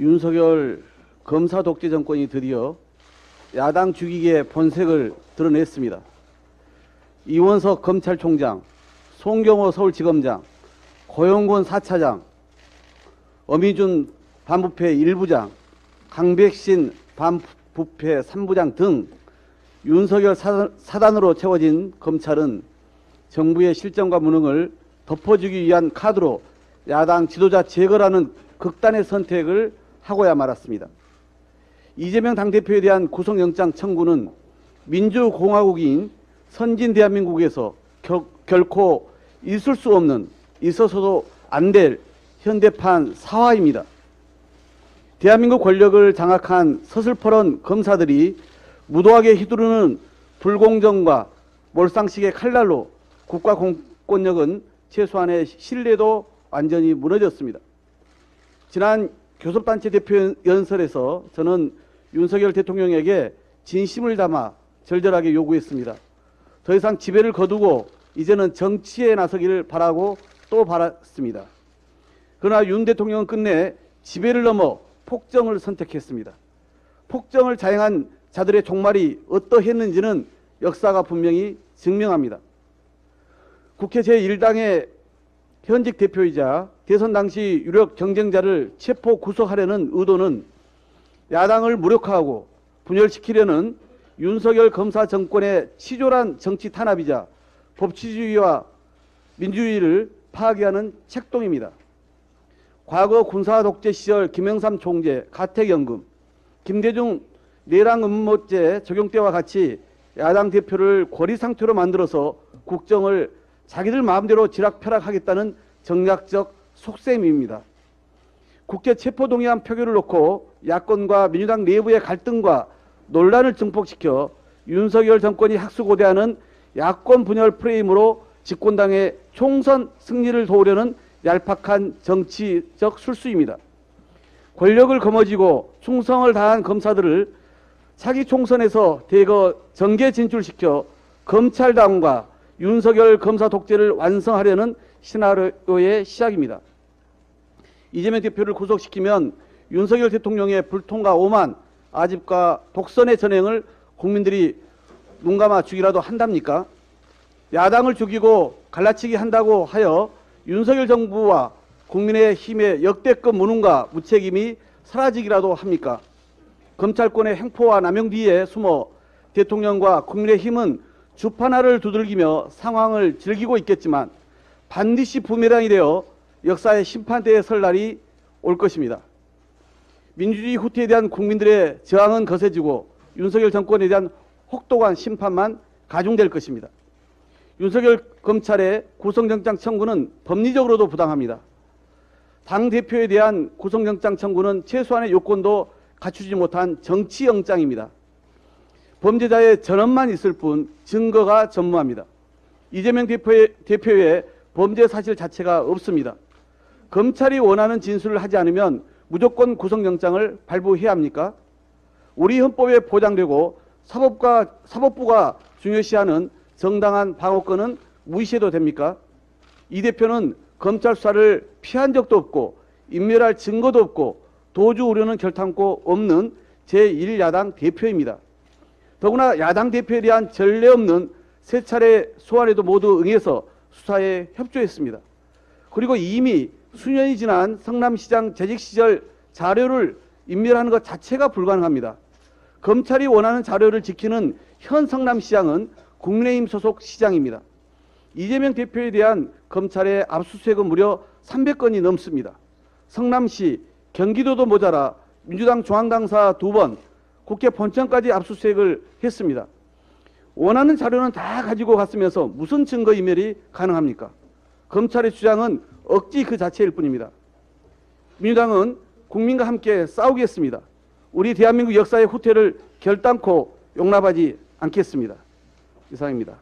윤석열 검사 독재 정권이 드디어 야당 죽이기의 본색을 드러냈습니다. 이원석 검찰총장, 송경호 서울지검장, 고영곤 4차장, 어미준 반부패 1부장, 강백신 반부패 3부장 등 윤석열 사단으로 채워진 검찰은 정부의 실정과 무능을 덮어주기 위한 카드로 야당 지도자 제거라는 극단의 선택을 하고야 말았습니다. 이재명 당대표에 대한 구속영장 청구는 민주공화국인 선진 대한민국에서 결코 있을 수 없는, 있어서도 안 될 현대판 사화입니다. 대한민국 권력을 장악한 서슬퍼런 검사들이 무도하게 휘두르는 불공정과 몰상식의 칼날로 국가 공권력은 최소한의 신뢰도 완전히 무너졌습니다. 지난 교섭단체 대표 연설에서 저는 윤석열 대통령에게 진심을 담아 절절하게 요구했습니다. 더 이상 지배를 거두고 이제는 정치에 나서기를 바라고 또 바랐습니다. 그러나 윤 대통령은 끝내 지배를 넘어 폭정을 선택했습니다. 폭정을 자행한 자들의 종말이 어떠했는지는 역사가 분명히 증명합니다. 국회 제1당의 현직 대표이자 대선 당시 유력 경쟁자를 체포 구속하려는 의도는 야당을 무력화하고 분열시키려는 윤석열 검사 정권의 치졸한 정치 탄압이자 법치주의와 민주주의를 파괴하는 책동입니다. 과거 군사 독재 시절 김영삼 총재, 가택연금, 김대중 내랑음모죄 적용 때와 같이 야당 대표를 고리 상태로 만들어서 국정을 자기들 마음대로 지락펴락하겠다는 정략적 속셈입니다. 국회 체포동의안 표결을 놓고 야권과 민주당 내부의 갈등과 논란을 증폭시켜 윤석열 정권이 학수고대하는 야권 분열 프레임으로 집권당의 총선 승리를 도우려는 얄팍한 정치적 술수입니다. 권력을 거머쥐고 충성을 다한 검사들을 차기 총선에서 대거 정계 진출시켜 검찰당과 윤석열 검사 독재를 완성하려는 시나리오의 시작입니다. 이재명 대표를 구속시키면 윤석열 대통령의 불통과 오만, 아집과 독선의 전횡을 국민들이 눈감아 주기라도 한답니까? 야당을 죽이고 갈라치기 한다고 하여 윤석열 정부와 국민의힘의 역대급 무능과 무책임이 사라지기라도 합니까? 검찰권의 횡포와 남용 뒤에 숨어 대통령과 국민의힘은 주판알을 두들기며 상황을 즐기고 있겠지만 반드시 부메랑이 되어 역사의 심판대에 설 날이 올 것입니다. 민주주의 후퇴에 대한 국민들의 저항은 거세지고 윤석열 정권에 대한 혹독한 심판만 가중될 것입니다. 윤석열 검찰의 구속영장 청구는 법리적으로도 부당합니다. 당대표에 대한 구속영장 청구는 최소한의 요건도 갖추지 못한 정치영장입니다. 범죄자의 전원만 있을 뿐 증거가 전무합니다. 이재명 대표의 범죄 사실 자체가 없습니다. 검찰이 원하는 진술을 하지 않으면 무조건 구속영장을 발부해야 합니까? 우리 헌법에 보장되고 사법부가 중요시하는 정당한 방어권은 무시해도 됩니까? 이 대표는 검찰 수사를 피한 적도 없고 인멸할 증거도 없고 도주 우려는 결탄코 없는 제1야당 대표입니다. 더구나 야당 대표에 대한 전례 없는 세 차례 소환에도 모두 응해서 수사에 협조했습니다. 그리고 이미 수년이 지난 성남시장 재직 시절 자료를 인멸하는 것 자체가 불가능합니다. 검찰이 원하는 자료를 지키는 현 성남시장은 국민의힘 소속 시장입니다. 이재명 대표에 대한 검찰의 압수수색은 무려 300건이 넘습니다. 성남시, 경기도도 모자라 민주당 중앙당사 2번, 국회 본청까지 압수수색을 했습니다. 원하는 자료는 다 가지고 갔으면서 무슨 증거인멸이 가능합니까? 검찰의 주장은 억지 그 자체일 뿐입니다. 민주당은 국민과 함께 싸우겠습니다. 우리 대한민국 역사의 후퇴를 결단코 용납하지 않겠습니다. 이상입니다.